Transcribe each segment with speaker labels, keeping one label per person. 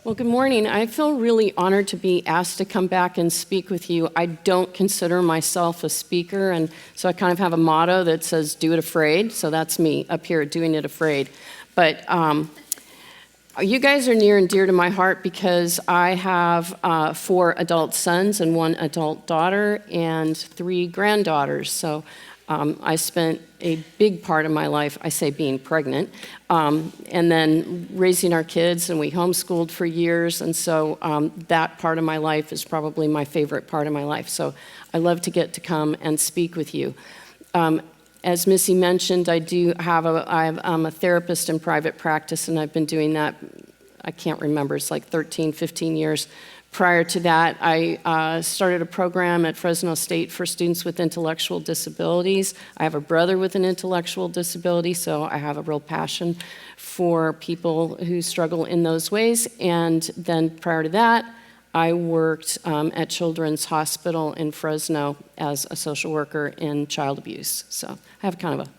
Speaker 1: Well, good morning. I feel really honored to be asked to come back and speak with you. I don't consider myself a speaker, and so I kind of have a motto that says, do it afraid. So that's me up here doing it afraid. But you guys are near and dear to my heart because I have 4 adult sons and 1 adult daughter and 3 granddaughters. So I spent a big part of my life, I say being pregnant, and then raising our kids, and we homeschooled for years, and so that part of my life is probably my favorite part of my life. So I love to get to come and speak with you. As Missy mentioned, I'm a therapist in private practice, and I've been doing that, I can't remember, it's like 13, 15 years. Prior to that, I started a program at Fresno State for students with intellectual disabilities. I have a brother with an intellectual disability, so I have a real passion for people who struggle in those ways. And then prior to that, I worked at Children's Hospital in Fresno as a social worker in child abuse. So I have kind of a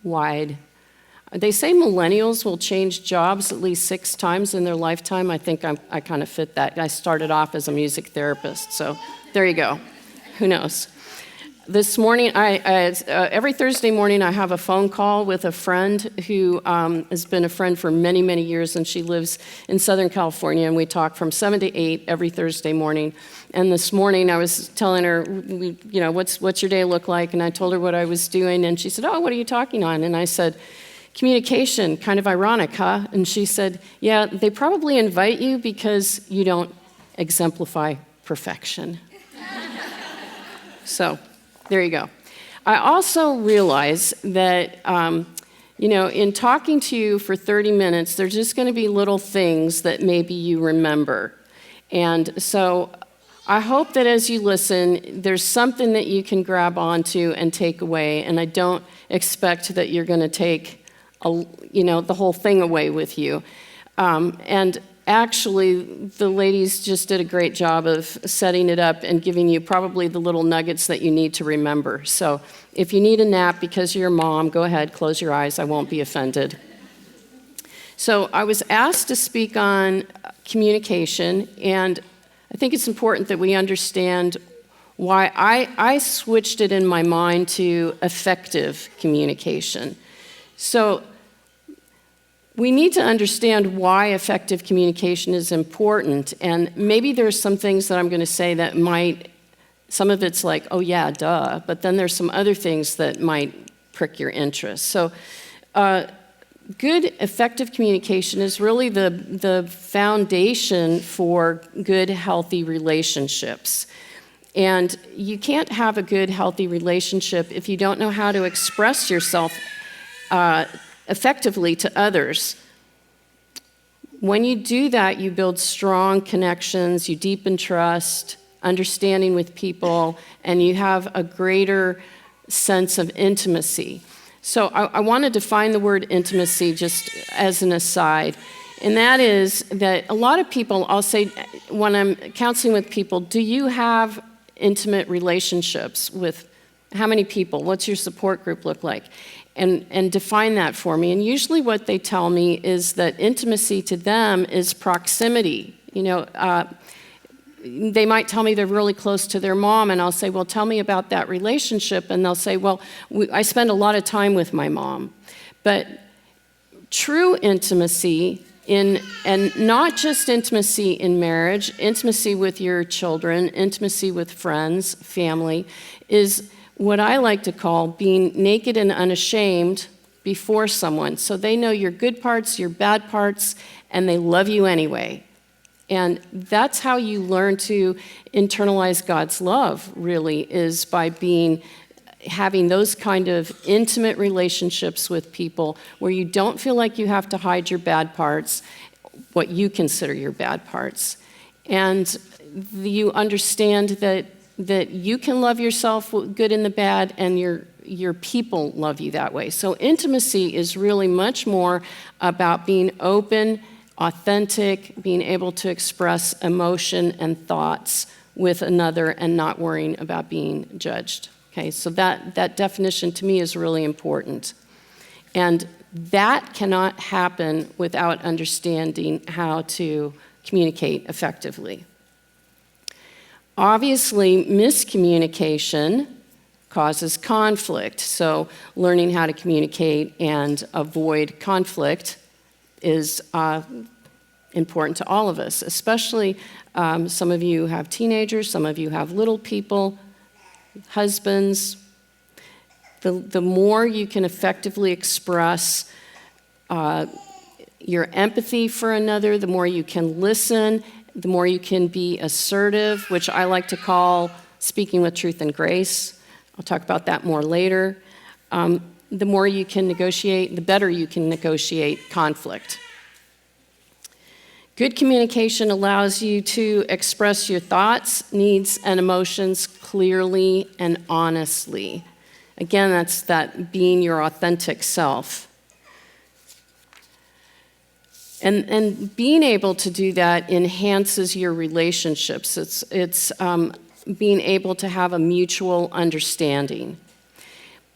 Speaker 1: wide. They say millennials will change jobs at least 6 times in their lifetime. I think I kind of fit that. I started off as a music therapist, so there you go. Who knows? This morning, every Thursday morning, I have a phone call with a friend who has been a friend for many, many years, and she lives in Southern California, and we talk from 7 to 8 every Thursday morning. And this morning, I was telling her, what's your day look like? And I told her what I was doing, and she said, oh, what are you talking on? And I said, communication, kind of ironic, huh? And she said, yeah, they probably invite you because you don't exemplify perfection. So there you go. I also realize that, in talking to you for 30 minutes, there's just going to be little things that maybe you remember. And so I hope that as you listen, there's something that you can grab onto and take away. And I don't expect that you're going to take the whole thing away with you. And actually, the ladies just did a great job of setting it up and giving you probably the little nuggets that you need to remember. So if you need a nap because you're a mom, go ahead, close your eyes. I won't be offended. So I was asked to speak on communication, and I think it's important that we understand why I switched it in my mind to effective communication. So we need to understand why effective communication is important, and maybe there's some things that I'm going to say that some of it's like, oh yeah, duh, but then there's some other things that might prick your interest. So good effective communication is really the foundation for good, healthy relationships. And you can't have a good, healthy relationship if you don't know how to express yourself effectively to others. When you do that, you build strong connections, you deepen trust, understanding with people, and you have a greater sense of intimacy. So I want to define the word intimacy just as an aside, and that is that a lot of people, I'll say when I'm counseling with people, do you have intimate relationships with how many people? What's your support group look like? And define that for me. And usually what they tell me is that intimacy to them is proximity. They might tell me they're really close to their mom, and I'll say, well, tell me about that relationship. And they'll say, well, I spend a lot of time with my mom. But true intimacy and not just intimacy in marriage, intimacy with your children, intimacy with friends, family, is what I like to call being naked and unashamed before someone. So they know your good parts, your bad parts, and they love you anyway. And that's how you learn to internalize God's love, really, is by having those kind of intimate relationships with people where you don't feel like you have to hide your bad parts, what you consider your bad parts. And you understand that you can love yourself, good and the bad, and your people love you that way. So intimacy is really much more about being open, authentic, being able to express emotion and thoughts with another and not worrying about being judged. Okay, so that definition to me is really important. And that cannot happen without understanding how to communicate effectively. Obviously, miscommunication causes conflict, so learning how to communicate and avoid conflict is important to all of us, especially some of you have teenagers, some of you have little people, husbands. The more you can effectively express your empathy for another, the more you can listen, the more you can be assertive, which I like to call speaking with truth and grace. I'll talk about that more later. The more you can negotiate, the better you can negotiate conflict. Good communication allows you to express your thoughts, needs, and emotions clearly and honestly. Again, that's that being your authentic self. And being able to do that enhances your relationships. It's being able to have a mutual understanding.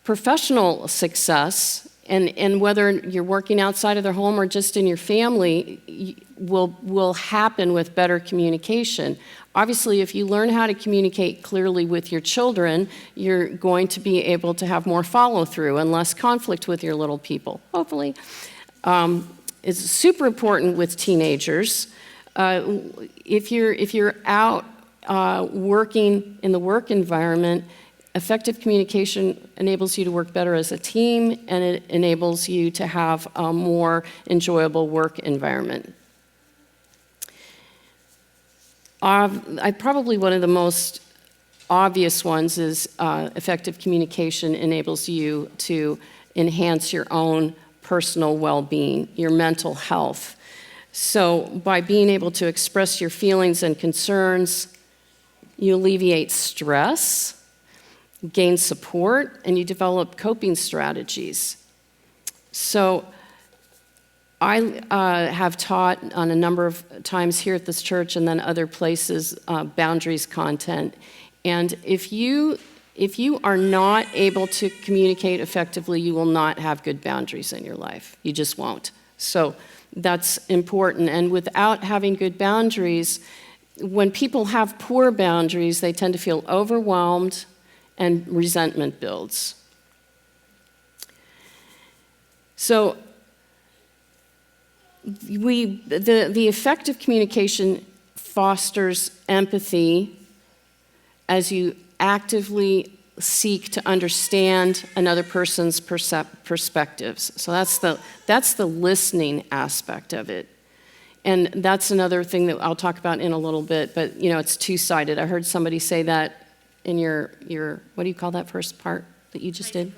Speaker 1: Professional success, and whether you're working outside of their home or just in your family, will happen with better communication. Obviously, if you learn how to communicate clearly with your children, you're going to be able to have more follow-through and less conflict with your little people, hopefully. It's super important with teenagers. If you're out working in the work environment, effective communication enables you to work better as a team, and it enables you to have a more enjoyable work environment. Probably one of the most obvious ones is effective communication enables you to enhance your own personal well-being, your mental health. So by being able to express your feelings and concerns, you alleviate stress, gain support, and you develop coping strategies. So I have taught on a number of times here at this church and then other places boundaries content. And if you are not able to communicate effectively, you will not have good boundaries in your life. You just won't. So that's important. And without having good boundaries, when people have poor boundaries, they tend to feel overwhelmed and resentment builds. So the effective communication fosters empathy as you actively seek to understand another person's perspectives. So that's the listening aspect of it. And that's another thing that I'll talk about in a little bit, but it's two-sided. I heard somebody say that in your what do you call that first part that you just did?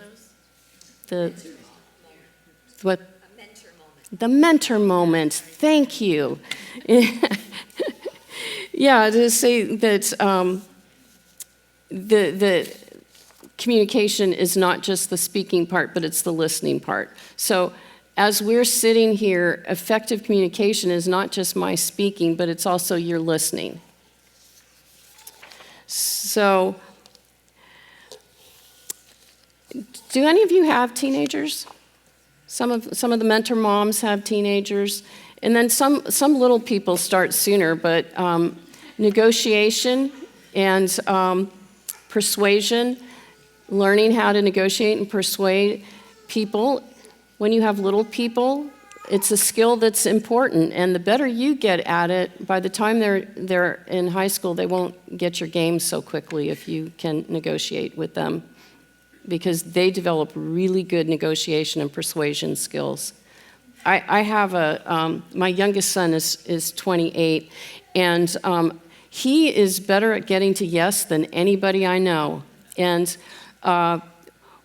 Speaker 1: What? The mentor moment. Thank you. Yeah, to say that the communication is not just the speaking part, but it's the listening part. So as we're sitting here, effective communication is not just my speaking, but it's also your listening. So, do any of you have teenagers? Some of the mentor moms have teenagers, and then some little people start sooner. But negotiation and persuasion, learning how to negotiate and persuade people. When you have little people, it's a skill that's important, and the better you get at it, by the time they're in high school, they won't get your game so quickly if you can negotiate with them, because they develop really good negotiation and persuasion skills. I have my youngest son is 28, and he is better at getting to yes than anybody I know. And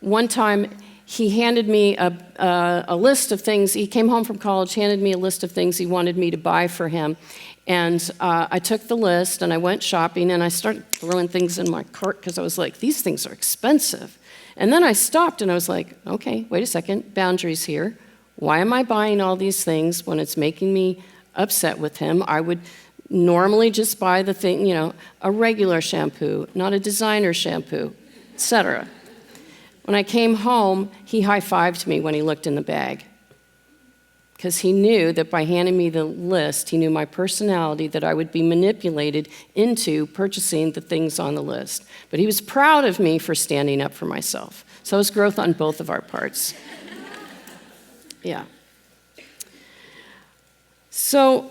Speaker 1: one time, he handed me a list of things. He came home from college, handed me a list of things he wanted me to buy for him. And I took the list, and I went shopping, and I started throwing things in my cart because I was like, these things are expensive. And then I stopped, and I was like, okay, wait a second, boundaries here. Why am I buying all these things when it's making me upset with him? I would normally just buy the thing, a regular shampoo, not a designer shampoo, etc. When I came home, he high-fived me when he looked in the bag, because he knew that by handing me the list, he knew my personality, that I would be manipulated into purchasing the things on the list. But he was proud of me for standing up for myself. So it was growth on both of our parts. Yeah. So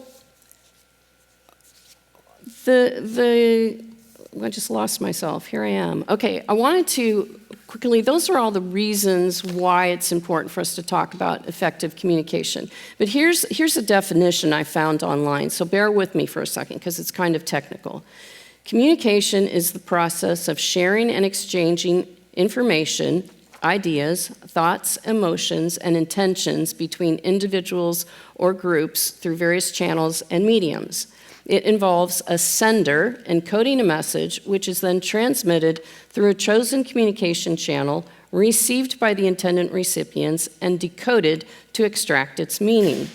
Speaker 1: I just lost myself. Here I am. Okay, I wanted to quickly, those are all the reasons why it's important for us to talk about effective communication. But here's a definition I found online, so bear with me for a second because it's kind of technical. Communication is the process of sharing and exchanging information, ideas, thoughts, emotions, and intentions between individuals or groups through various channels and mediums. It involves a sender encoding a message, which is then transmitted through a chosen communication channel, received by the intended recipients, and decoded to extract its meaning.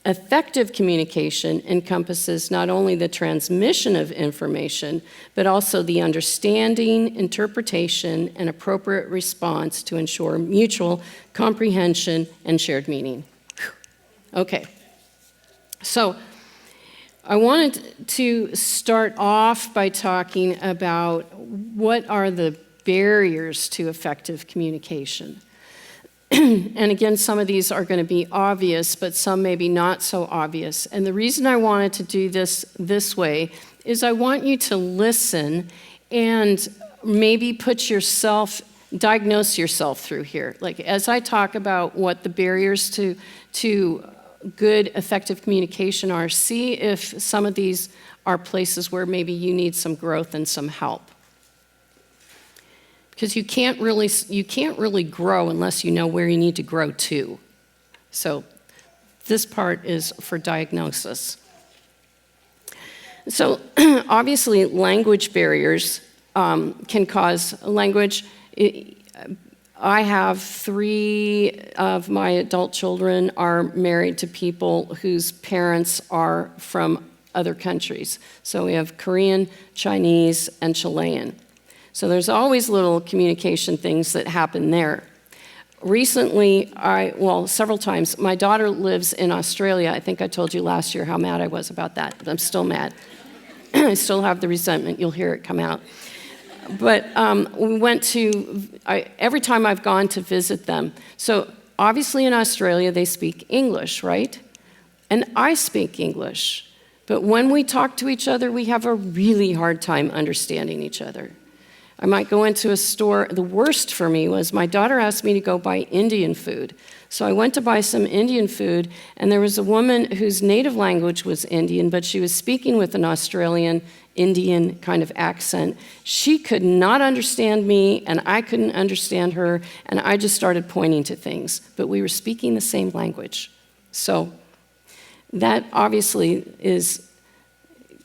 Speaker 1: Effective communication encompasses not only the transmission of information, but also the understanding, interpretation, and appropriate response to ensure mutual comprehension and shared meaning. Okay, so I wanted to start off by talking about what are the barriers to effective communication. And again, some of these are going to be obvious, but some maybe not so obvious. And the reason I wanted to do this way is I want you to listen and maybe diagnose yourself through here. Like as I talk about what the barriers to good, effective communication are, see if some of these are places where maybe you need some growth and some help. Because you can't really grow unless you know where you need to grow to. So this part is for diagnosis. So obviously language barriers can cause language. I have 3 of my adult children are married to people whose parents are from other countries. So we have Korean, Chinese, and Chilean. So there's always little communication things that happen there. Recently, several times, my daughter lives in Australia. I think I told you last year how mad I was about that, but I'm still mad. I still have the resentment. You'll hear it come out. But we went every time I've gone to visit them. So obviously in Australia, they speak English, right? And I speak English. But when we talk to each other, we have a really hard time understanding each other. I might go into a store. The worst for me was my daughter asked me to go buy Indian food. So I went to buy some Indian food, and there was a woman whose native language was Indian, but she was speaking with an Australian Indian kind of accent. She could not understand me, and I couldn't understand her, and I just started pointing to things. But we were speaking the same language. So that obviously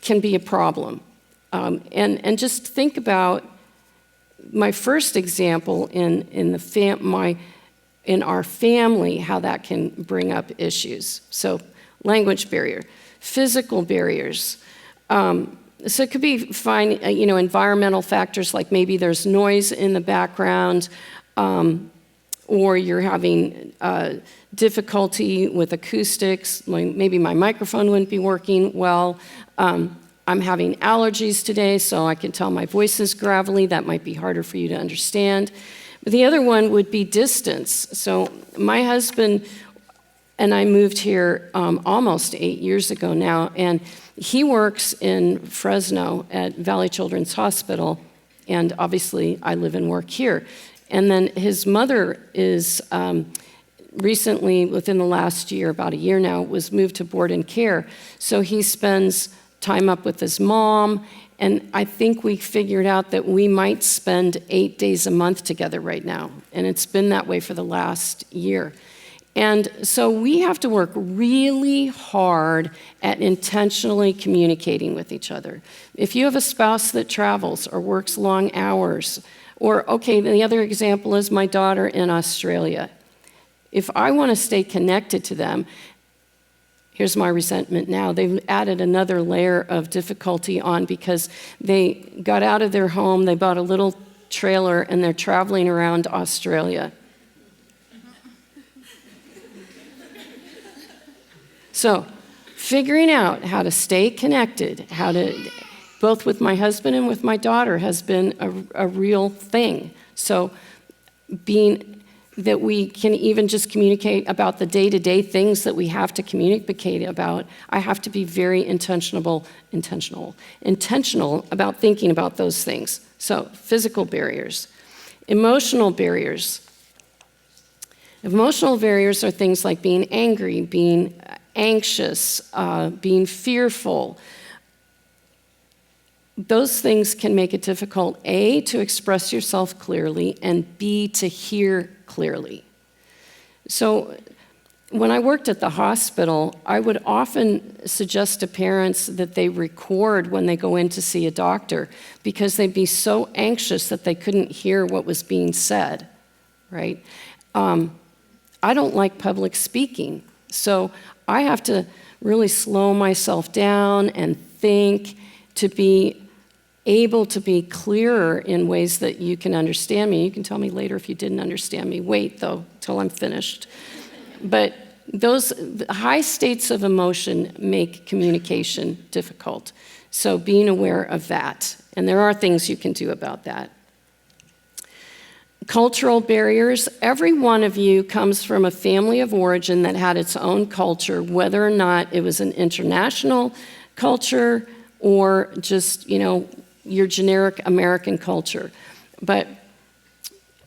Speaker 1: can be a problem. And just think about my first example in our family, how that can bring up issues. So language barrier, physical barriers. So it could be environmental factors, like maybe there's noise in the background, or you're having difficulty with acoustics. Maybe my microphone wouldn't be working well. I'm having allergies today, so I can tell my voice is gravelly. That might be harder for you to understand. But the other one would be distance. So my husband and I moved here almost 8 years ago now, and he works in Fresno at Valley Children's Hospital, and obviously I live and work here. And then his mother is recently, within the last year, about a year now, was moved to board and care. So he spends time up with his mom, and I think we figured out that we might spend 8 days a month together right now, and it's been that way for the last year. And so we have to work really hard at intentionally communicating with each other. If you have a spouse that travels or works long hours, the other example is my daughter in Australia. If I want to stay connected to them, here's my resentment now. They've added another layer of difficulty on because they got out of their home, they bought a little trailer, and they're traveling around Australia. So figuring out how to stay connected, both with my husband and with my daughter, has been a real thing. So being that we can even just communicate about the day-to-day things that we have to communicate about, I have to be very intentional about thinking about those things. So physical barriers. Emotional barriers. Emotional barriers are things like being angry, being anxious, being fearful. Those things can make it difficult, A, to express yourself clearly, and B, to hear clearly. So when I worked at the hospital, I would often suggest to parents that they record when they go in to see a doctor, because they'd be so anxious that they couldn't hear what was being said, right? I don't like public speaking, so I have to really slow myself down and think to be able to be clearer in ways that you can understand me. You can tell me later if you didn't understand me. Wait, though, till I'm finished. But those high states of emotion make communication difficult. So being aware of that. And there are things you can do about that. Cultural barriers. Every one of you comes from a family of origin that had its own culture, whether or not it was an international culture or just, your generic American culture. But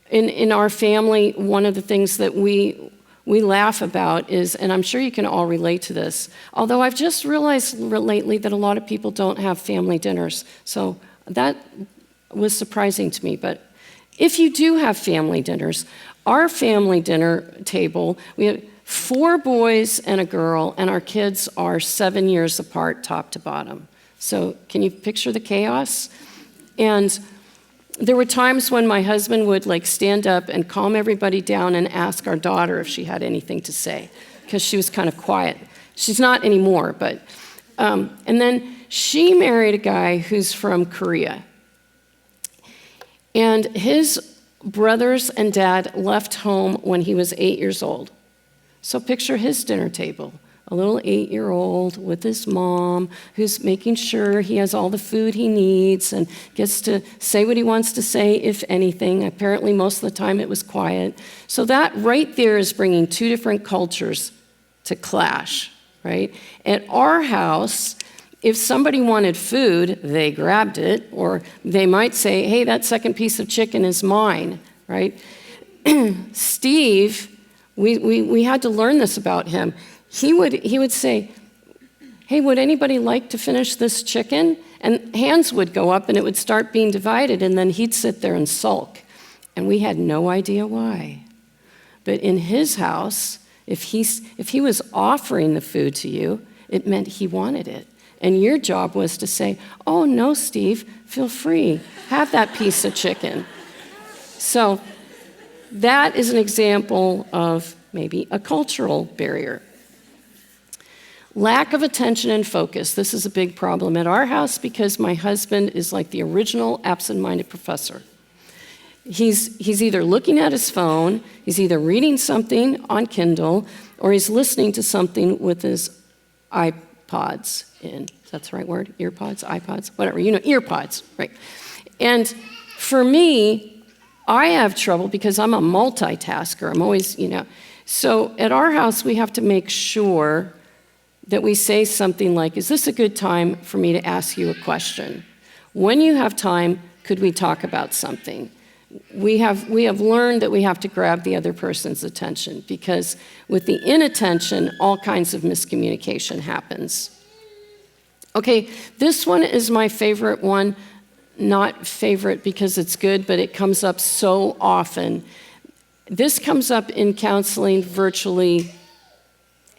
Speaker 1: in our family, one of the things that we laugh about is, and I'm sure you can all relate to this, although I've just realized lately that a lot of people don't have family dinners. So that was surprising to me. But if you do have family dinners, our family dinner table, we have 4 boys and a girl, and our kids are 7 years apart, top to bottom. So can you picture the chaos? And there were times when my husband would stand up and calm everybody down and ask our daughter if she had anything to say, because she was kind of quiet. She's not anymore, but, and then she married a guy who's from Korea. And his brothers and dad left home when he was 8 years old. So picture his dinner table. A little 8-year-old with his mom who's making sure he has all the food he needs and gets to say what he wants to say, if anything. Apparently, most of the time it was quiet. So that right there is bringing 2 different cultures to clash, right? At our house, if somebody wanted food, they grabbed it, or they might say, hey, that second piece of chicken is mine, right? Steve, we had to learn this about him. He would say, hey, would anybody like to finish this chicken? And hands would go up and it would start being divided, and then he'd sit there and sulk. And we had no idea why. But in his house, if he was offering the food to you, it meant he wanted it. And your job was to say, oh, no, Steve, feel free. Have that piece of chicken. So that is an example of maybe a cultural barrier. Lack of attention and focus. This is a big problem at our house because my husband is like the original absent-minded professor. He's either looking at his phone, he's either reading something on Kindle, or he's listening to something with his iPods in. Is that the right word? Earpods, iPods, whatever. Earpods, right? And for me, I have trouble because I'm a multitasker. I'm always, So at our house, we have to make sure that we say something like, is this a good time for me to ask you a question? When you have time, could we talk about something? We have learned that we have to grab the other person's attention, because with the inattention, all kinds of miscommunication happens. Okay, this one is my favorite one. Not favorite because it's good, but it comes up so often. This comes up in counseling virtually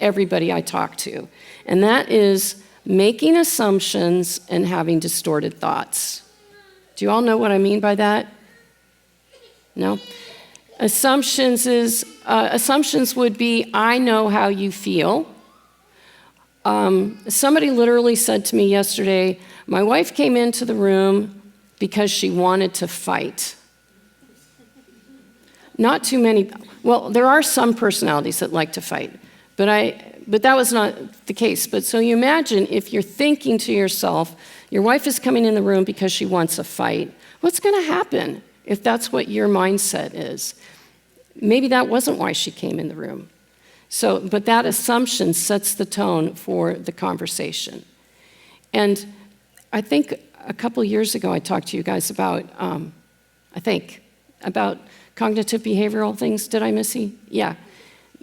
Speaker 1: everybody I talk to, and that is making assumptions and having distorted thoughts. Do you all know what I mean by that? No? Assumptions would be, I know how you feel. Somebody literally said to me yesterday, my wife came into the room because she wanted to fight. Not too many, well, there are some personalities that like to fight, but but that was not the case. But so you imagine if you're thinking to yourself, your wife is coming in the room because she wants a fight. What's going to happen if that's what your mindset is? Maybe that wasn't why she came in the room. So, but that assumption sets the tone for the conversation. And I think a couple years ago I talked to you guys about, about cognitive behavioral things. Did I, Missy? Yeah.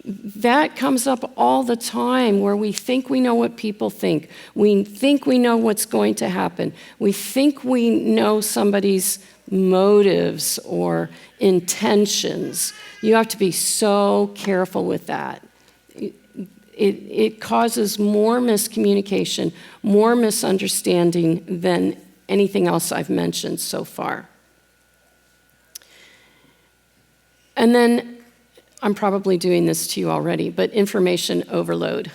Speaker 1: That comes up all the time where we think we know what people think. We think we know what's going to happen. We think we know somebody's motives or intentions. You have to be so careful with that. It causes more miscommunication, more misunderstanding than anything else I've mentioned so far. And then, I'm probably doing this to you already, but information overload.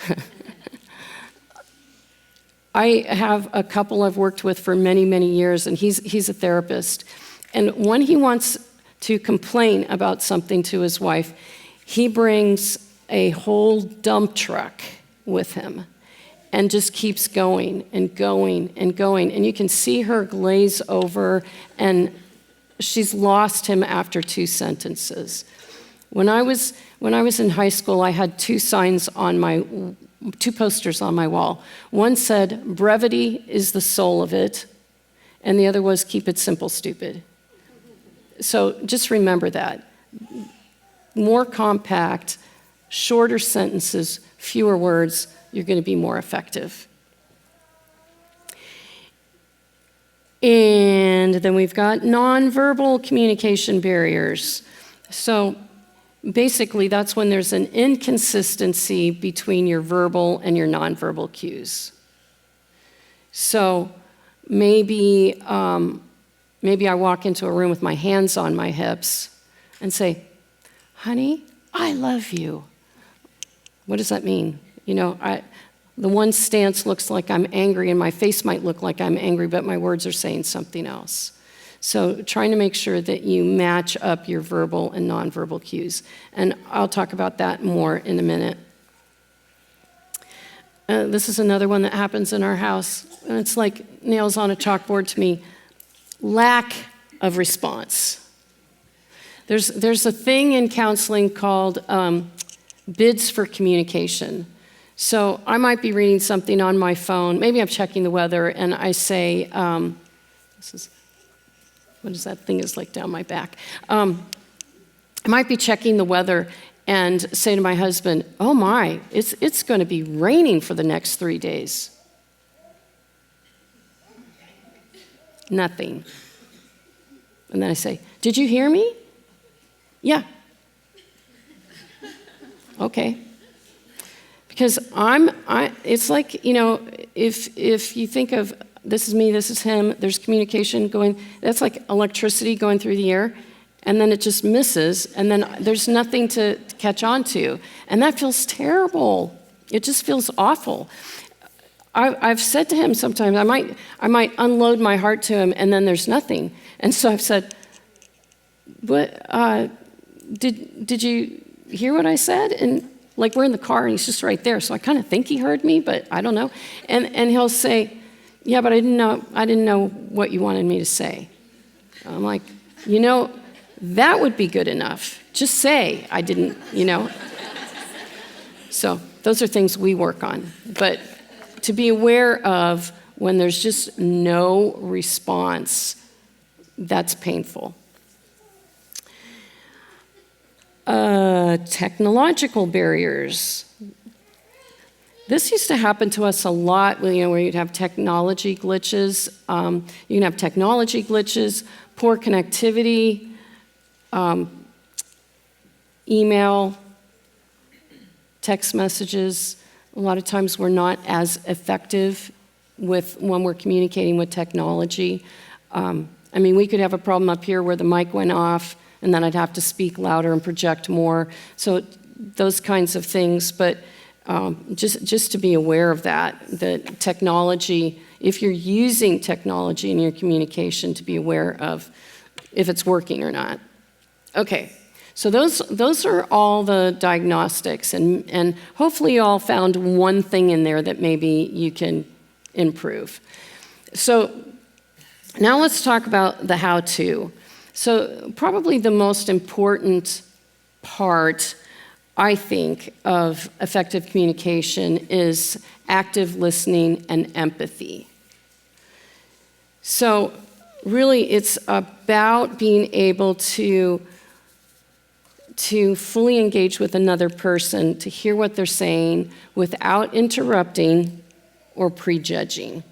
Speaker 1: I have a couple I've worked with for many, many years, and he's a therapist. And when he wants to complain about something to his wife, he brings a whole dump truck with him and just keeps going and going and going. And you can see her glaze over, and she's lost him after 2 sentences. When I was in high school, I had 2 posters on my wall. One said, "Brevity is the soul of it," and the other was, "Keep it simple, stupid." So just remember that. More compact, shorter sentences, fewer words, you're going to be more effective. And then we've got nonverbal communication barriers. So basically, that's when there's an inconsistency between your verbal and your nonverbal cues. So maybe I walk into a room with my hands on my hips and say, "Honey, I love you." What does that mean? The one stance looks like I'm angry, and my face might look like I'm angry, but my words are saying something else. So trying to make sure that you match up your verbal and nonverbal cues. And I'll talk about that more in a minute. This is another one that happens in our house, and it's like nails on a chalkboard to me. Lack of response. There's a thing in counseling called bids for communication. So I might be reading something on my phone. Maybe I'm checking the weather, and I say, what is that thing is like down my back? I might be checking the weather and say to my husband, "Oh my, it's going to be raining for the next 3 days." Nothing. And then I say, "Did you hear me?" "Yeah." Okay. Because it's like, if you think of this is me, this is him, there's communication going, that's like electricity going through the air, and then it just misses, and then there's nothing to catch on to. And that feels terrible. It just feels awful. I've said to him sometimes, I might unload my heart to him, and then there's nothing. And so I've said, "What, did you hear what I said?" And like we're in the car, and he's just right there, so I kind of think he heard me, but I don't know. And he'll say, "Yeah, but I didn't know what you wanted me to say." I'm like, that would be good enough. Just say I didn't, So those are things we work on. But to be aware of when there's just no response, that's painful. Technological barriers. This used to happen to us a lot, where you'd have technology glitches. You can have technology glitches, poor connectivity, email, text messages. A lot of times we're not as effective when we're communicating with technology. We could have a problem up here where the mic went off, and then I'd have to speak louder and project more. So those kinds of things, but just to be aware of that technology, if you're using technology in your communication, to be aware of if it's working or not. Okay, So those are all the diagnostics, and hopefully you all found one thing in there that maybe you can improve. So now let's talk about the how-to. So probably the most important part, I think, of effective communication is active listening and empathy. So really it's about being able to fully engage with another person, to hear what they're saying without interrupting or prejudging.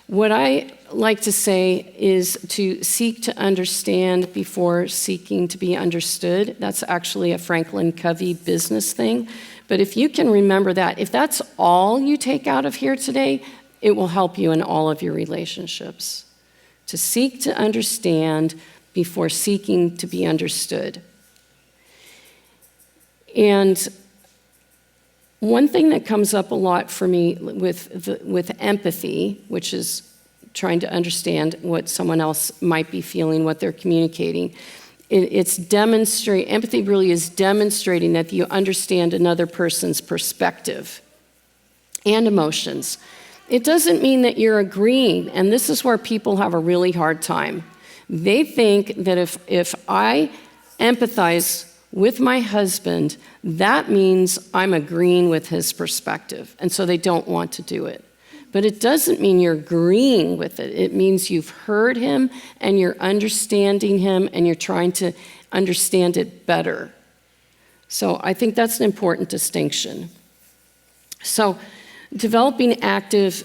Speaker 1: What I like to say is to seek to understand before seeking to be understood. That's actually a Franklin Covey business thing. But if you can remember that, if that's all you take out of here today, it will help you in all of your relationships. To seek to understand before seeking to be understood. And one thing that comes up a lot for me with empathy, which is trying to understand what someone else might be feeling, what they're communicating, empathy really is demonstrating that you understand another person's perspective and emotions. It doesn't mean that you're agreeing, and this is where people have a really hard time. They think that if I empathize with my husband, that means I'm agreeing with his perspective, and so they don't want to do it. But it doesn't mean you're agreeing with it. It means you've heard him, and you're understanding him, and you're trying to understand it better. So I think that's an important distinction. So developing active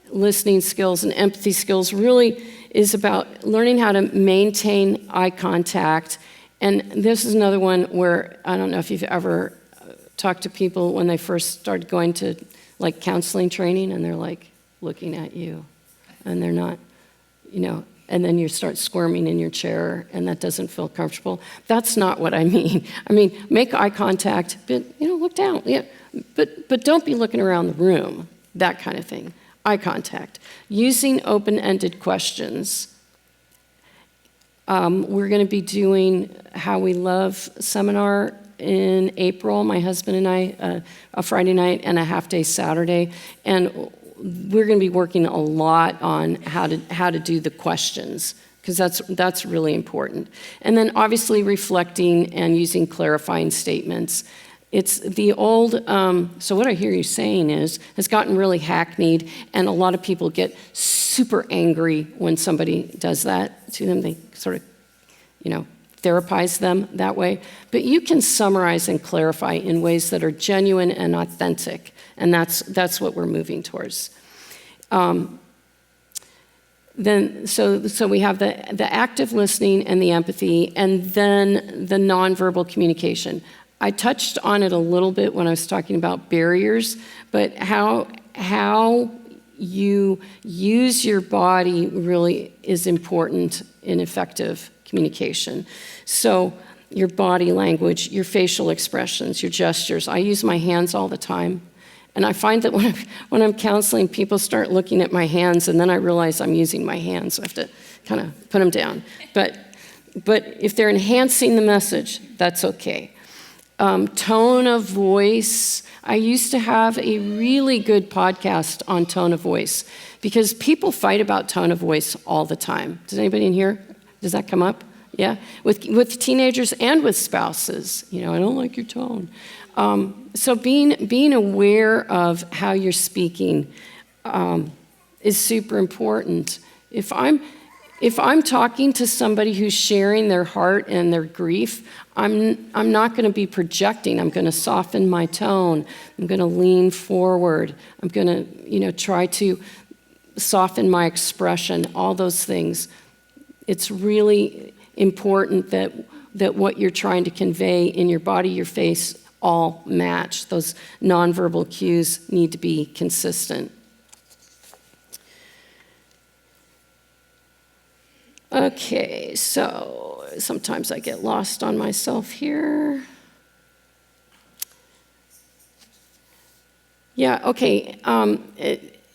Speaker 1: listening skills and empathy skills really is about learning how to maintain eye contact. And this is another one where I don't know if you've ever talked to people when they first started going to like counseling training and they're like looking at you and they're not, and then you start squirming in your chair and that doesn't feel comfortable. That's not what I mean. I mean, make eye contact, but look down. Yeah, but don't be looking around the room, that kind of thing. Eye contact. Using open-ended questions. We're going to be doing How We Love seminar in April, my husband and I, a Friday night and a half-day Saturday. And we're going to be working a lot on how to do the questions, because that's really important. And then obviously reflecting and using clarifying statements. It's the old, so what I hear you saying has gotten really hackneyed, and a lot of people get super angry when somebody does that to them. They sort of, therapize them that way. But you can summarize and clarify in ways that are genuine and authentic, and that's what we're moving towards. So we have the active listening and the empathy, and then the nonverbal communication. I touched on it a little bit when I was talking about barriers, but how you use your body really is important in effective communication. So your body language, your facial expressions, your gestures. I use my hands all the time. And I find that when I'm counseling, people start looking at my hands, and then I realize I'm using my hands, so I have to kind of put them down. But if they're enhancing the message, that's okay. Tone of voice. I used to have a really good podcast on tone of voice because people fight about tone of voice all the time. Does anybody in here, does that come up? Yeah? With teenagers and with spouses. I don't like your tone. So being aware of how you're speaking is super important. If I'm talking to somebody who's sharing their heart and their grief, I'm not going to be projecting. I'm going to soften my tone. I'm going to lean forward. I'm going to, try to soften my expression, all those things. It's really important that what you're trying to convey in your body, your face, all match. Those nonverbal cues need to be consistent. Okay, so sometimes I get lost on myself here. Yeah, okay.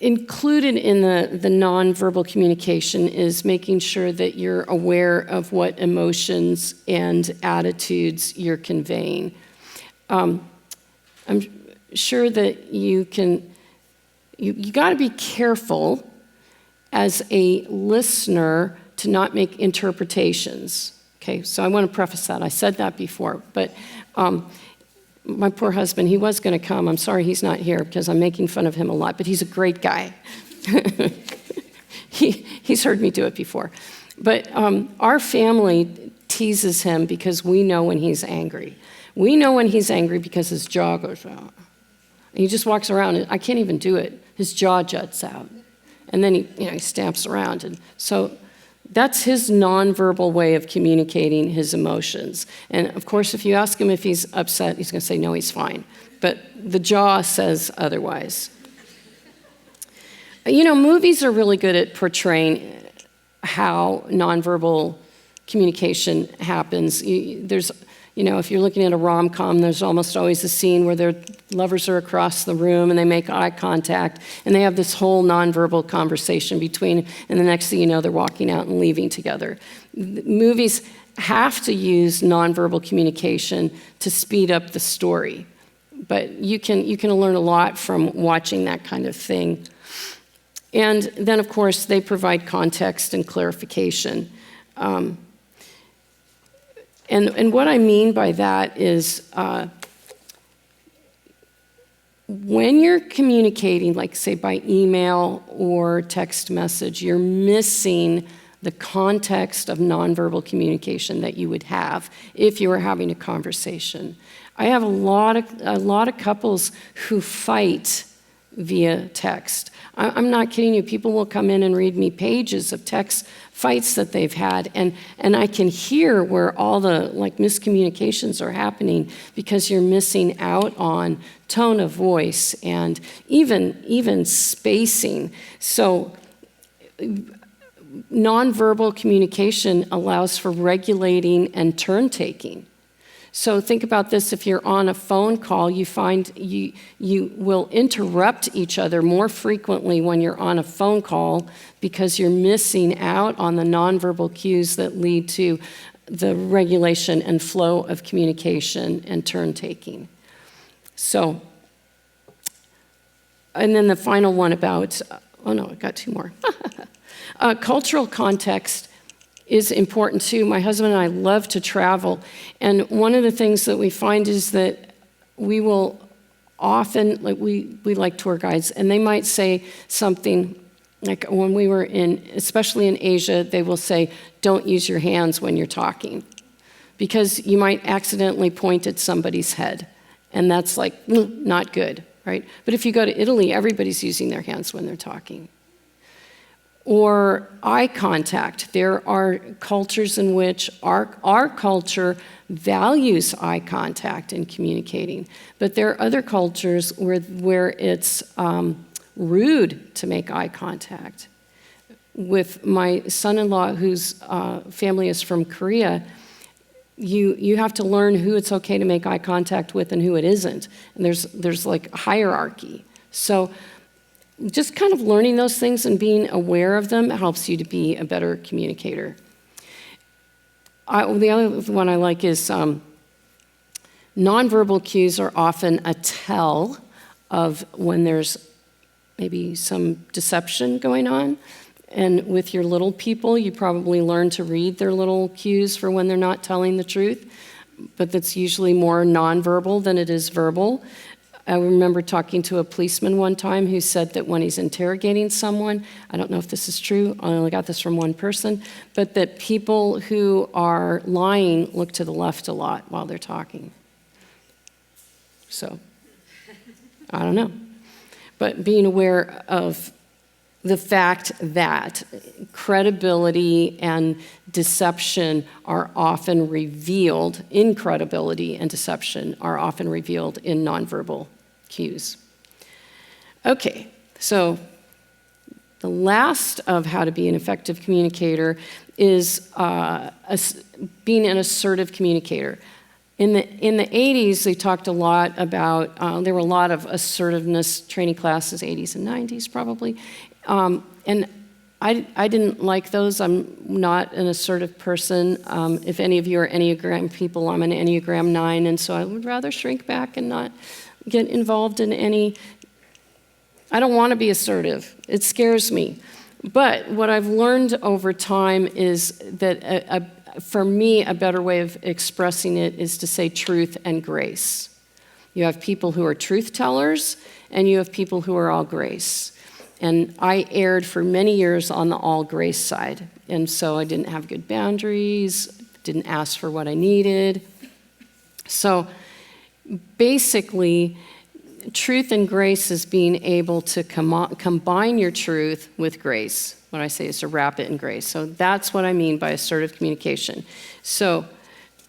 Speaker 1: included in the nonverbal communication is making sure that you're aware of what emotions and attitudes you're conveying. I'm sure that you got to be careful as a listener to not make interpretations. Okay, so I want to preface that. I said that before, but my poor husband, he was going to come. I'm sorry he's not here because I'm making fun of him a lot, but he's a great guy. He's heard me do it before. But our family teases him because we know when he's angry. We know when he's angry because his jaw goes out. He just walks around, and I can't even do it. His jaw juts out. And then he stamps around. And so that's his nonverbal way of communicating his emotions. And of course, if you ask him if he's upset, he's going to say, no, he's fine. But the jaw says otherwise. Movies are really good at portraying how nonverbal communication happens. If you're looking at a rom-com, there's almost always a scene where their lovers are across the room and they make eye contact and they have this whole nonverbal conversation between, and the next thing you know, they're walking out and leaving together. Movies have to use nonverbal communication to speed up the story, but you can learn a lot from watching that kind of thing. And then, of course, they provide context and clarification. And what I mean by that is when you're communicating, like say by email or text message, you're missing the context of nonverbal communication that you would have if you were having a conversation. I have a lot of couples who fight via text. I'm not kidding you. People will come in and read me pages of text fights that they've had, and I can hear where all the miscommunications are happening because you're missing out on tone of voice and even spacing. So nonverbal communication allows for regulating and turn taking. So think about this, if you're on a phone call, you find you will interrupt each other more frequently when you're on a phone call because you're missing out on the nonverbal cues that lead to the regulation and flow of communication and turn taking. So, and then the final one about, I got two more. Cultural context is important too. My husband and I love to travel, and one of the things that we find is that we will often, we like tour guides, and they might say something like when we were especially in Asia, they will say, don't use your hands when you're talking, because you might accidentally point at somebody's head, and that's not good, right? But if you go to Italy, everybody's using their hands when they're talking. Or eye contact. There are cultures in which our culture values eye contact in communicating, but there are other cultures where it's rude to make eye contact. With my son-in-law, whose family is from Korea, you have to learn who it's okay to make eye contact with and who it isn't, and there's hierarchy. So just kind of learning those things and being aware of them helps you to be a better communicator. The other one I like is nonverbal cues are often a tell of when there's maybe some deception going on. And with your little people, you probably learn to read their little cues for when they're not telling the truth, but that's usually more nonverbal than it is verbal. I remember talking to a policeman one time who said that when he's interrogating someone, I don't know if this is true, I only got this from one person, but that people who are lying look to the left a lot while they're talking. So, I don't know. But being aware of the fact that credibility and deception are often revealed, incredibility and deception are often revealed in nonverbal cues. Okay, so the last of how to be an effective communicator is being an assertive communicator. In the 80s, they talked a lot about, there were a lot of assertiveness training classes, 80s and 90s probably. And I didn't like those. I'm not an assertive person. If any of you are Enneagram people, I'm an Enneagram 9, and so I would rather shrink back and not get involved in any. I don't want to be assertive. It scares me. But what I've learned over time is that for me, a better way of expressing it is to say truth and grace. You have people who are truth tellers, and you have people who are all grace. And I erred for many years on the all grace side. And so I didn't have good boundaries, didn't ask for what I needed. So basically, truth and grace is being able to combine your truth with grace. What I say is to wrap it in grace. So that's what I mean by assertive communication. So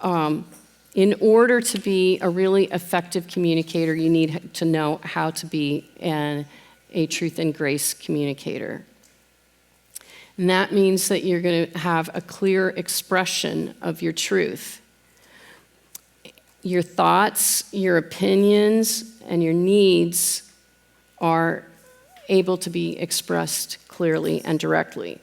Speaker 1: in order to be a really effective communicator, you need to know how to be a truth and grace communicator. And that means that you're going to have a clear expression of your truth. Your thoughts, your opinions, and your needs are able to be expressed clearly and directly.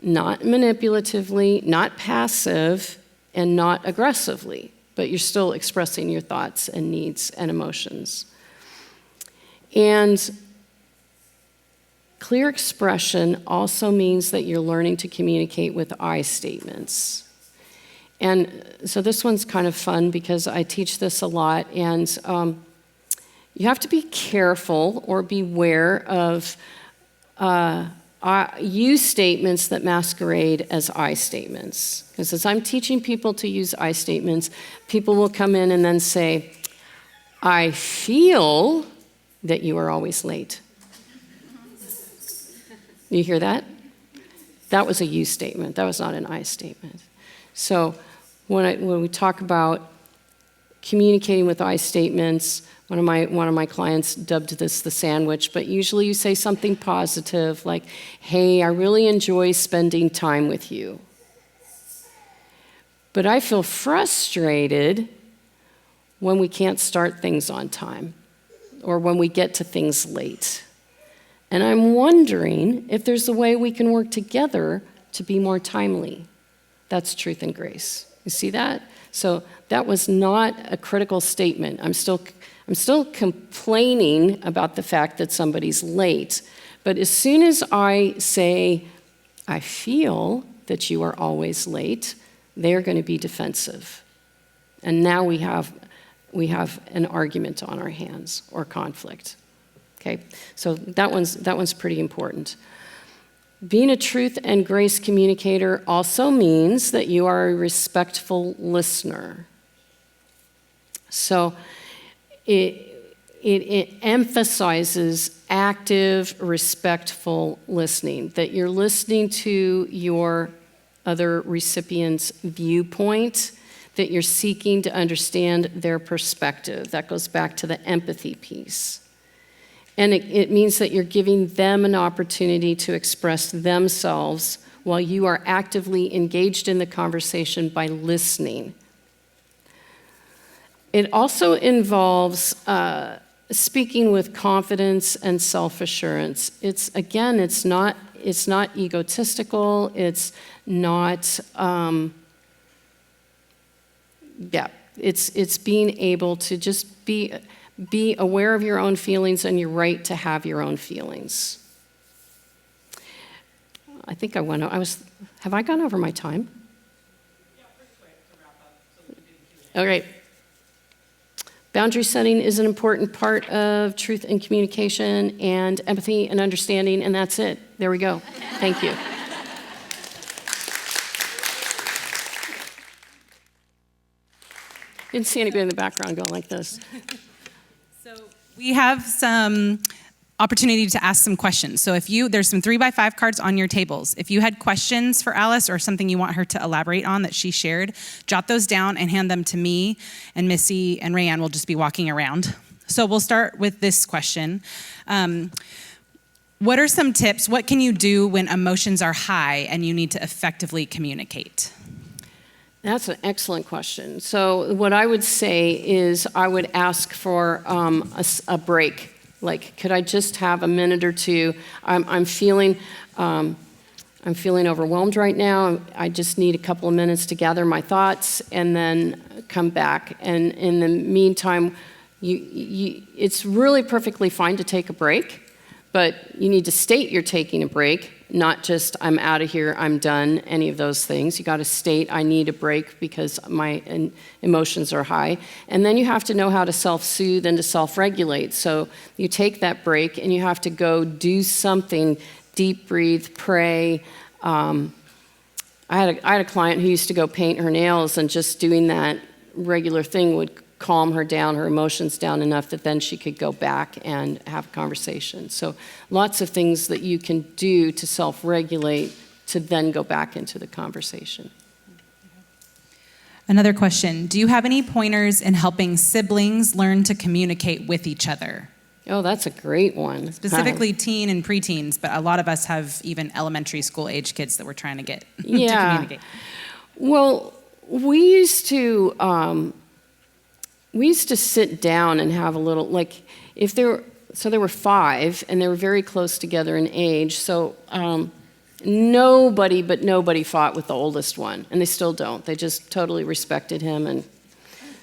Speaker 1: Not manipulatively, not passive, and not aggressively, but you're still expressing your thoughts and needs and emotions. And clear expression also means that you're learning to communicate with I statements. And so this one's kind of fun because I teach this a lot, and you have to be careful or beware of you statements that masquerade as I statements. Because as I'm teaching people to use I statements, people will come in and then say, I feel that you are always late. You hear that? That was a you statement. That was not an I statement. So when we talk about communicating with I statements, one of my clients dubbed this the sandwich, but usually you say something positive like, hey, I really enjoy spending time with you. But I feel frustrated when we can't start things on time or when we get to things late. And I'm wondering if there's a way we can work together to be more timely. That's truth and grace. You see that? So that was not a critical statement. I'm still complaining about the fact that somebody's late. But as soon as I say, I feel that you are always late, they're going to be defensive. And now we have an argument on our hands or conflict. Okay? So that one's pretty important. Being a truth and grace communicator also means that you are a respectful listener. So it emphasizes active, respectful listening, that you're listening to your other recipient's viewpoint, that you're seeking to understand their perspective. That goes back to the empathy piece. And it means that you're giving them an opportunity to express themselves while you are actively engaged in the conversation by listening. It also involves speaking with confidence and self-assurance. It's not egotistical. It's not, it's being able to just be aware of your own feelings and your right to have your own feelings. I think have I gone over my time?
Speaker 2: Yeah, pretty quick to wrap up so we can do the Q&A.
Speaker 1: Okay. Boundary setting is an important part of truth and communication and empathy and understanding, and that's it. There we go. Thank you. Didn't see anybody in the background going like this.
Speaker 2: So we have some opportunity to ask some questions. So there's some 3x5 cards on your tables. If you had questions for Alice or something you want her to elaborate on that she shared, jot those down and hand them to me, and Missy and Rayanne will just be walking around. So we'll start with this question. What are some tips? What can you do when emotions are high and you need to effectively communicate?
Speaker 1: That's an excellent question. So what I would say is I would ask for a break. Like, could I just have a minute or two? I'm feeling overwhelmed right now. I just need a couple of minutes to gather my thoughts and then come back. And in the meantime, it's really perfectly fine to take a break, but you need to state you're taking a break, not just I'm out of here, I'm done, any of those things. You got to state I need a break because my emotions are high. And then you have to know how to self-soothe and to self-regulate. So you take that break and you have to go do something, deep breathe, pray. I had a client who used to go paint her nails, and just doing that regular thing would calm her down, her emotions down enough that then she could go back and have a conversation. So lots of things that you can do to self-regulate to then go back into the conversation.
Speaker 2: Another question, do you have any pointers in helping siblings learn to communicate with each other?
Speaker 1: Oh, that's a great one.
Speaker 2: Specifically teen and preteens, but a lot of us have even elementary school age kids that we're trying to get to
Speaker 1: Yeah.
Speaker 2: communicate.
Speaker 1: Well, we used to sit down and have a little, like, so there were 5, and they were very close together in age, so nobody fought with the oldest one, and they still don't. They just totally respected him, and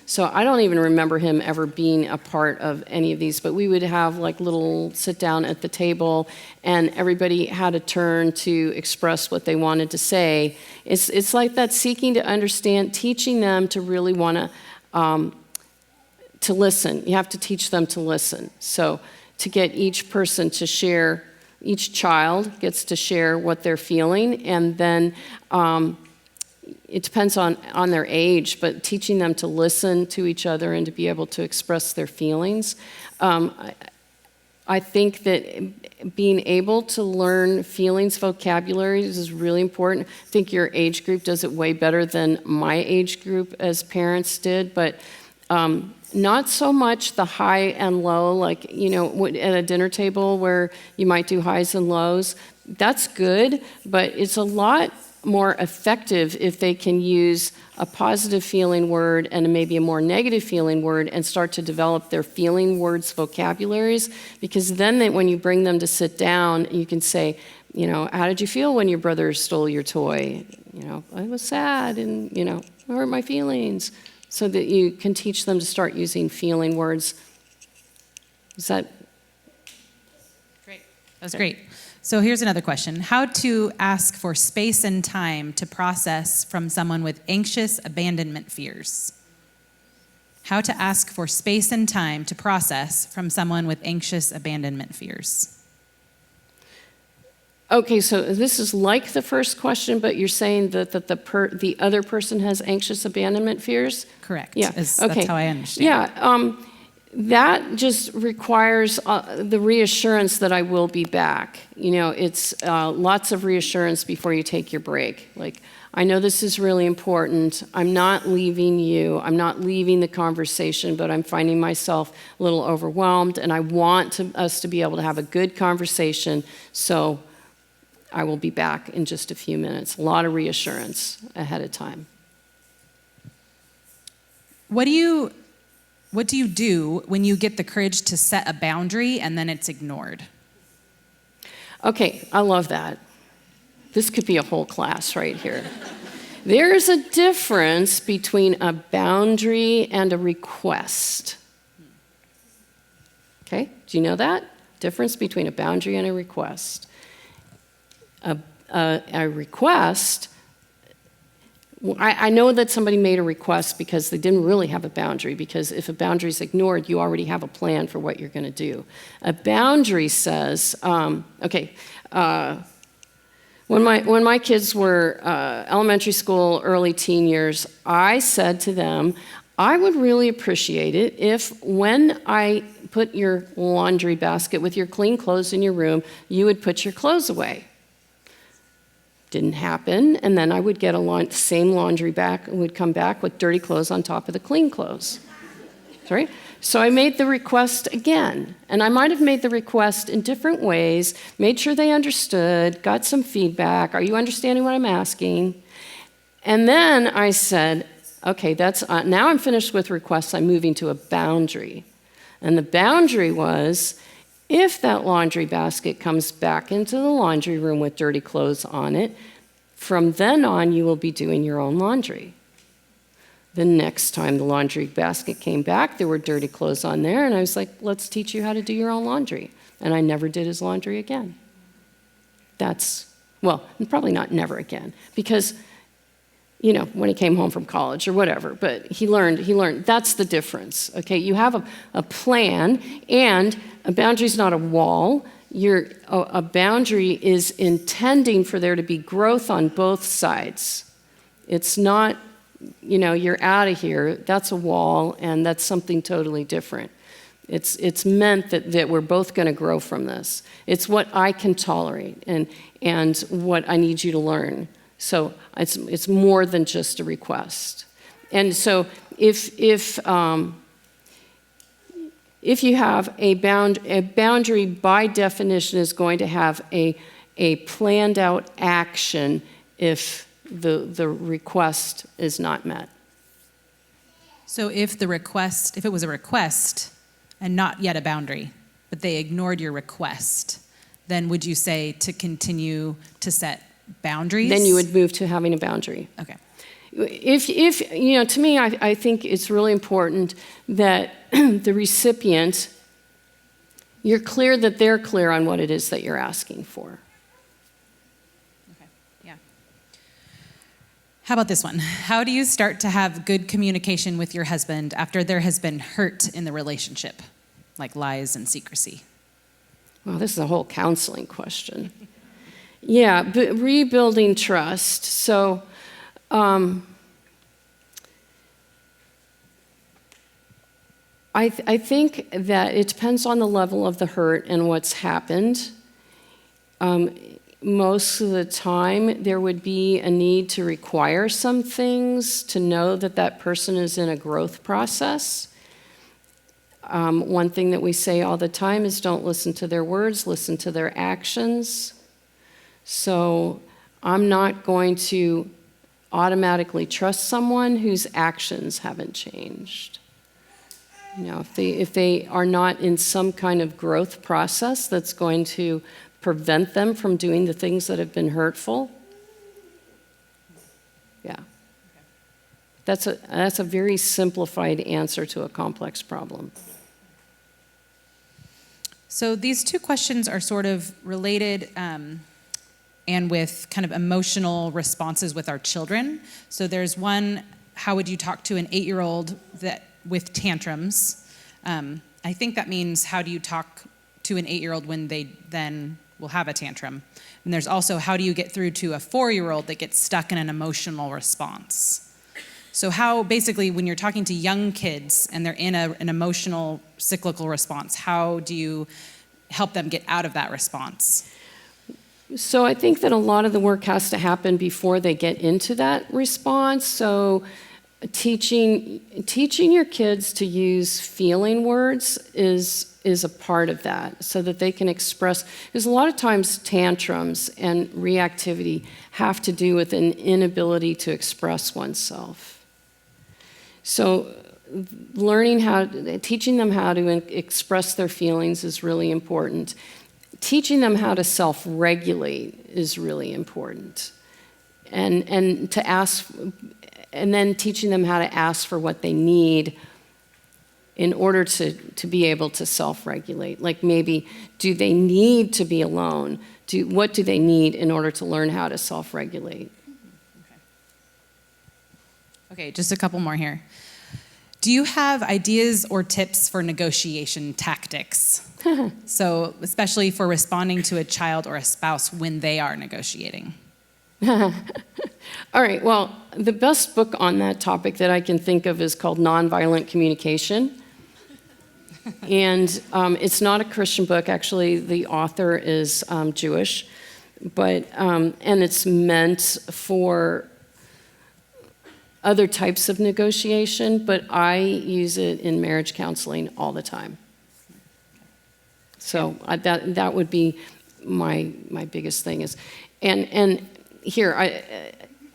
Speaker 1: so I don't even remember him ever being a part of any of these, but we would have like little sit down at the table, and everybody had a turn to express what they wanted to say. It's like that seeking to understand, teaching them to really want to listen. You have to teach them to listen. So to get each person to share, each child gets to share what they're feeling, and then it depends on their age, but teaching them to listen to each other and to be able to express their feelings. I think that being able to learn feelings vocabularies is really important. I think your age group does it way better than my age group as parents did, but not so much the high and low, like, at a dinner table where you might do highs and lows. That's good, but it's a lot more effective if they can use a positive feeling word and maybe a more negative feeling word and start to develop their feeling words vocabularies, because then when you bring them to sit down, you can say, how did you feel when your brother stole your toy? I was sad, and, what hurt my feelings? So that you can teach them to start using feeling words. Is that?
Speaker 2: Great. That's great. So here's another question. How to ask for space and time to process from someone with anxious abandonment fears? How to ask for space and time to process from someone with anxious abandonment fears?
Speaker 1: Okay, so this is like the first question, but you're saying that the other person has anxious abandonment fears?
Speaker 2: Correct.
Speaker 1: Yeah.
Speaker 2: Okay. That's how I understand.
Speaker 1: Yeah. That just requires the reassurance that I will be back. It's lots of reassurance before you take your break. Like, I know this is really important. I'm not leaving you. I'm not leaving the conversation, but I'm finding myself a little overwhelmed, and I want us to be able to have a good conversation, so I will be back in just a few minutes. A lot of reassurance ahead of time.
Speaker 2: What do you do when you get the courage to set a boundary and then it's ignored?
Speaker 1: Okay, I love that. This could be a whole class right here. There's a difference between a boundary and a request. Okay, do you know that? Difference between a boundary and a request. A request, I know that somebody made a request because they didn't really have a boundary, because if a boundary is ignored, you already have a plan for what you're going to do. A boundary says, when my kids were elementary school, early teen years, I said to them, I would really appreciate it if when I put your laundry basket with your clean clothes in your room, you would put your clothes away. Didn't happen, and then I would get same laundry back and would come back with dirty clothes on top of the clean clothes. Sorry? So I made the request again, and I might have made the request in different ways, made sure they understood, got some feedback. Are you understanding what I'm asking? And then I said, okay, now I'm finished with requests, I'm moving to a boundary. And the boundary was, if that laundry basket comes back into the laundry room with dirty clothes on it, from then on you will be doing your own laundry. The next time the laundry basket came back, there were dirty clothes on there, and I was like, let's teach you how to do your own laundry. And I never did his laundry again. Well, probably not never again, because, when he came home from college or whatever, but he learned. That's the difference, okay? You have a plan, and a boundary is not a wall. A boundary is intending for there to be growth on both sides. It's not, you're out of here, that's a wall, and that's something totally different. It's meant that we're both going to grow from this. It's what I can tolerate and what I need you to learn. So it's more than just a request. And so if you have a boundary, by definition, is going to have a planned out action if the request is not met.
Speaker 2: So if it was a request and not yet a boundary, but they ignored your request, then would you say to continue to set boundaries?
Speaker 1: Then you would move to having a boundary.
Speaker 2: Okay.
Speaker 1: If to me, I think it's really important that the recipient, you're clear that they're clear on what it is that you're asking for.
Speaker 2: Okay, yeah. How about this one? How do you start to have good communication with your husband after there has been hurt in the relationship, like lies and secrecy?
Speaker 1: Well, this is a whole counseling question. Yeah, but rebuilding trust. So, I think that it depends on the level of the hurt and what's happened. Most of the time, there would be a need to require some things to know that that person is in a growth process. One thing that we say all the time is don't listen to their words, listen to their actions. So I'm not going to automatically trust someone whose actions haven't changed. If they are not in some kind of growth process that's going to prevent them from doing the things that have been hurtful, yeah. That's a very simplified answer to a complex problem.
Speaker 2: So these two questions are sort of related and with kind of emotional responses with our children. So there's one, how would you talk to an 8-year-old with tantrums? I think that means how do you talk to an 8-year-old when they then will have a tantrum? And there's also how do you get through to a 4-year-old that gets stuck in an emotional response? So how, basically, when you're talking to young kids and they're in an emotional cyclical response, how do you help them get out of that response?
Speaker 1: So I think that a lot of the work has to happen before they get into that response. So teaching your kids to use feeling words is a part of that, so that they can express, because a lot of times tantrums and reactivity have to do with an inability to express oneself. So teaching them how to express their feelings is really important. Teaching them how to self-regulate is really important. And to ask, and then teaching them how to ask for what they need in order to be able to self-regulate. Like maybe, do they need to be alone? What do they need in order to learn how to self-regulate?
Speaker 2: Okay, just a couple more here. Do you have ideas or tips for negotiation tactics? So, especially for responding to a child or a spouse when they are negotiating.
Speaker 1: All right, well, the best book on that topic that I can think of is called Nonviolent Communication. And it's not a Christian book. Actually, the author is Jewish. And it's meant for other types of negotiation, but I use it in marriage counseling all the time. So that would be my biggest thing is, and here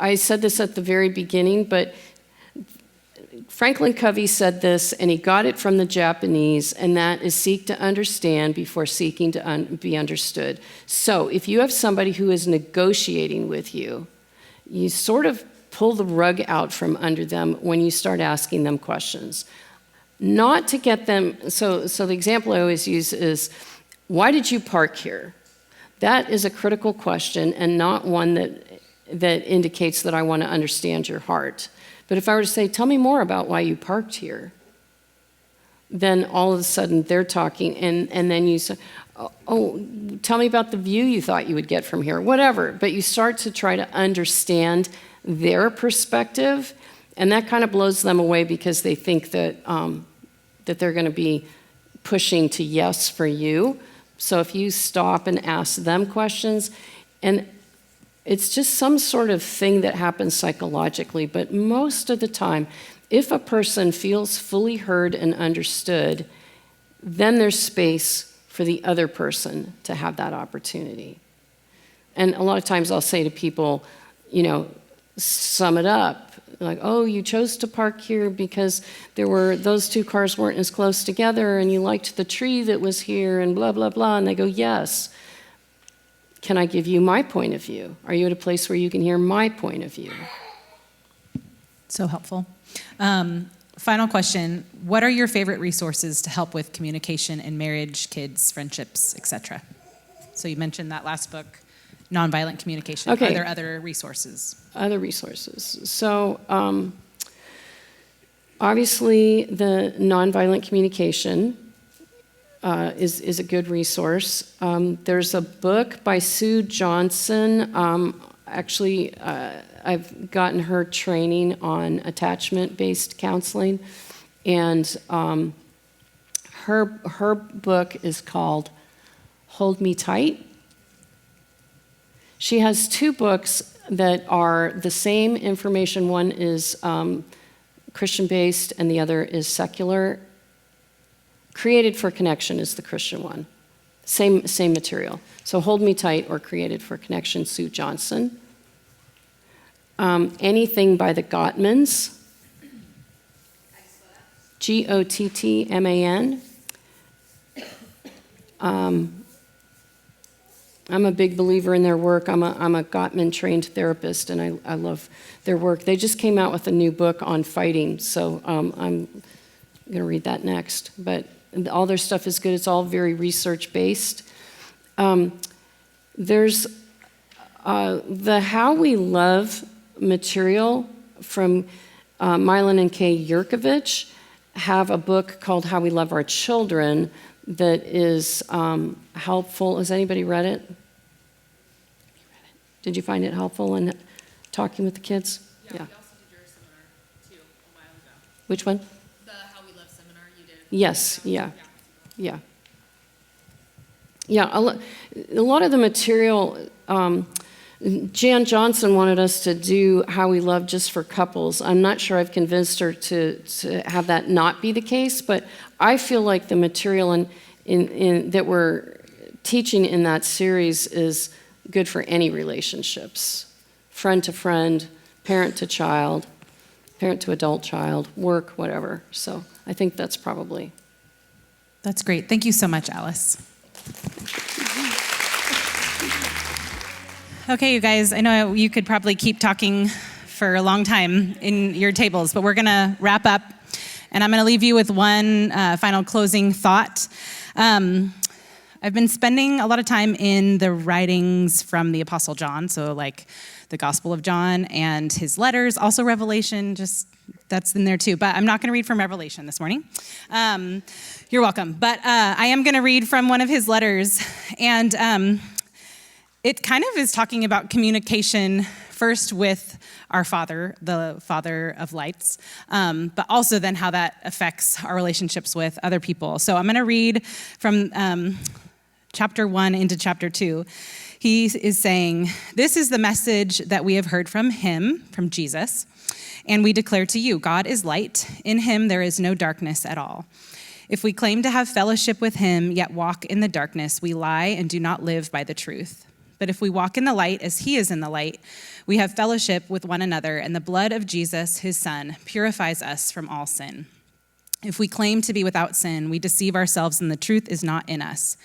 Speaker 1: I said this at the very beginning, but Franklin Covey said this, and he got it from the Japanese, and that is seek to understand before seeking to be understood. So if you have somebody who is negotiating with you, you sort of pull the rug out from under them when you start asking them questions. Not to get them, so the example I always use is, why did you park here? That is a critical question and not one that indicates that I want to understand your heart. But if I were to say, tell me more about why you parked here, then all of a sudden they're talking, and then you say, oh, tell me about the view you thought you would get from here, whatever. But you start to try to understand their perspective, and that kind of blows them away because they think that that they're going to be pushing to yes for you. So if you stop and ask them questions, and it's just some sort of thing that happens psychologically, but most of the time, if a person feels fully heard and understood, then there's space for the other person to have that opportunity. And a lot of times I'll say to people, sum it up. Like, oh, you chose to park here because those two cars weren't as close together and you liked the tree that was here and blah, blah, blah. And they go, yes. Can I give you my point of view? Are you at a place where you can hear my point of view?
Speaker 2: So helpful. Final question. What are your favorite resources to help with communication in marriage, kids, friendships, etc.? So you mentioned that last book, Nonviolent Communication.
Speaker 1: Okay.
Speaker 2: Are there other resources?
Speaker 1: Other resources. So obviously the Nonviolent Communication is a good resource. There's a book by Sue Johnson. I've gotten her training on attachment-based counseling, and her book is called Hold Me Tight. She has two books that are the same information. One is Christian-based, and the other is secular. Created for Connection is the Christian one. Same material. So Hold Me Tight or Created for Connection, Sue Johnson. Anything by the Gottmans. Gottman. I'm a big believer in their work. I'm a Gottman trained therapist, and I love their work. They just came out with a new book on fighting, so I'm going to read that next. But all their stuff is good. It's all very research-based. There's the How We Love material from Milan and Kay Yurkovich have a book called How We Love Our Children that is helpful. Has anybody read it? Did you find it helpful in talking with the kids?
Speaker 3: Yeah. We also did your seminar, too, a while ago.
Speaker 1: Which one?
Speaker 3: The How We Love seminar you did.
Speaker 1: Yes, yeah. A lot of the material, Jan Johnson wanted us to do How We Love just for couples. I'm not sure I've convinced her to have that not be the case, but I feel like the material in that we're teaching in that series is good for any relationships. Friend to friend, parent to child, parent to adult child, work, whatever. So I think that's probably...
Speaker 2: That's great. Thank you so much, Alice. Okay, you guys, I know you could probably keep talking for a long time in your tables, but we're going to wrap up, and I'm going to leave you with one final closing thought. I've been spending a lot of time in the writings from the Apostle John, so like the Gospel of John and his letters, also Revelation, just that's in there too. But I'm not going to read from Revelation this morning. You're welcome. But I am going to read from one of his letters, and it kind of is talking about communication first with our Father, the Father of lights, but also then how that affects our relationships with other people. So I'm going to read from chapter 1 into chapter 2. He is saying, "This is the message that we have heard from him, from Jesus, and we declare to you, God is light. In him there is no darkness at all. If we claim to have fellowship with him, yet walk in the darkness, we lie and do not live by the truth. But if we walk in the light as he is in the light, we have fellowship with one another, and the blood of Jesus, his son, purifies us from all sin. If we claim to be without sin, we deceive ourselves and the truth is not in us.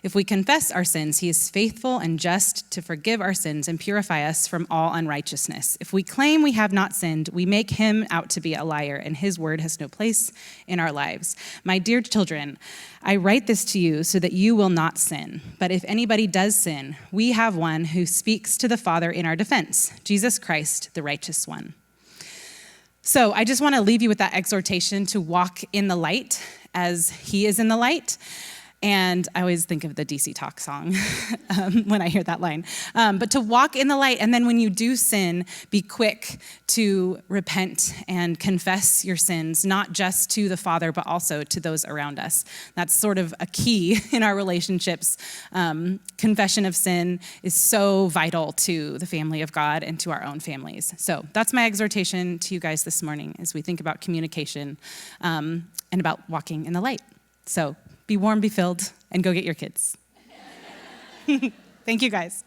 Speaker 2: If we confess our sins, he is faithful and just to forgive our sins and purify us from all unrighteousness. If we claim we have not sinned, we make him out to be a liar, and his word has no place in our lives. My dear children, I write this to you so that you will not sin. But if anybody does sin, we have one who speaks to the Father in our defense, Jesus Christ, the righteous one. So I just want to leave you with that exhortation to walk in the light as he is in the light. And I always think of the DC Talk song when I hear that line. But to walk in the light, and then when you do sin, be quick to repent and confess your sins, not just to the Father, but also to those around us. That's sort of a key in our relationships. Confession of sin is so vital to the family of God and to our own families. So that's my exhortation to you guys this morning as we think about communication and about walking in the light. So be warm, be filled, and go get your kids. Thank you, guys.